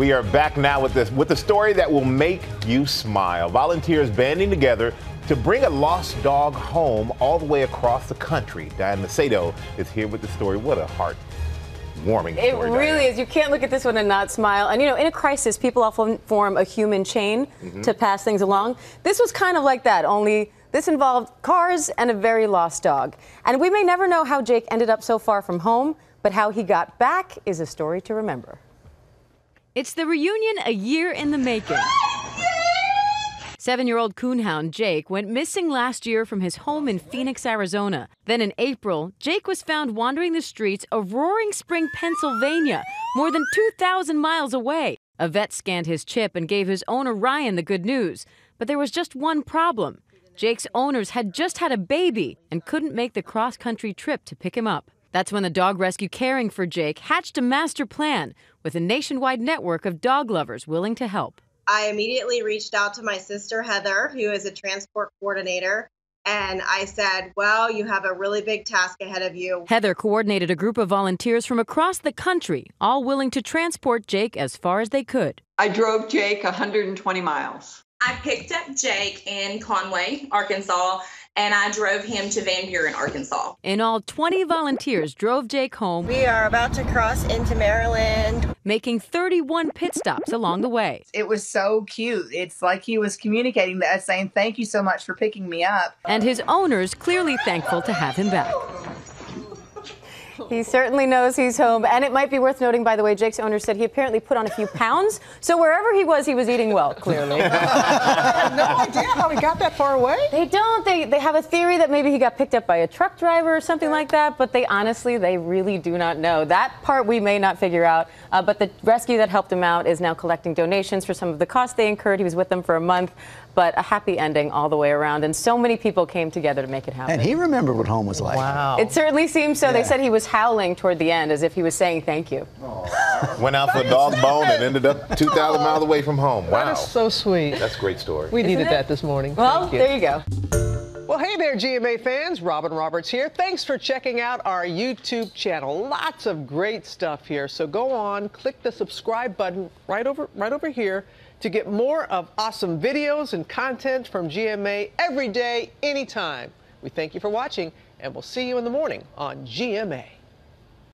We are back now with the story that will make you smile. Volunteers banding together to bring a lost dog home all the way across the country. Diane Macedo is here with the story. What a heart-warming story. It really is. You can't look at this one and not smile. And, you know, in a crisis, people often form a human chain to pass things along. This was kind of like that, only this involved cars and a very lost dog. And we may never know how Jake ended up so far from home, but how he got back is a story to remember. It's the reunion a year in the making. 7-year-old Coonhound Jake went missing last year from his home in Phoenix, Arizona. Then in April, Jake was found wandering the streets of Roaring Spring, Pennsylvania, more than 2,000 miles away. A vet scanned his chip and gave his owner Ryan the good news. But there was just one problem. Jake's owners had just had a baby and couldn't make the cross-country trip to pick him up. That's when the dog rescue caring for Jake hatched a master plan with a nationwide network of dog lovers willing to help. I immediately reached out to my sister, Heather, who is a transport coordinator, and I said, well, you have a really big task ahead of you. Heather coordinated a group of volunteers from across the country, all willing to transport Jake as far as they could. I drove Jake 120 miles. I picked up Jake in Conway, Arkansas, and I drove him to Van Buren, Arkansas. In all, 20 volunteers drove Jake home. We are about to cross into Maryland, making 31 pit stops along the way. It was so cute. It's like he was communicating to us saying, thank you so much for picking me up. And his owners clearly thankful to have him back. He certainly knows he's home. And it might be worth noting, by the way, Jake's owner said he apparently put on a few pounds. So wherever he was eating well, clearly. I have no idea how he got that far away. They don't. They have a theory that maybe he got picked up by a truck driver or something like that. But they really do not know. That part we may not figure out. But the rescue that helped him out is now collecting donations for some of the costs they incurred. He was with them for a month. But a happy ending all the way around. And so many people came together to make it happen. And he remembered what home was like. Wow. It certainly seems so. Yeah. They said he was howling toward the end as if he was saying thank you. Went out for a dog bone and ended up 2,000 miles away from home. Wow. That is so sweet. That's a great story. We needed that this morning. Well, there you go. Well, hey there, GMA fans. Robin Roberts here. Thanks for checking out our YouTube channel. Lots of great stuff here. So go on, click the subscribe button right over here to get more of awesome videos and content from GMA every day, anytime. We thank you for watching, and we'll see you in the morning on GMA.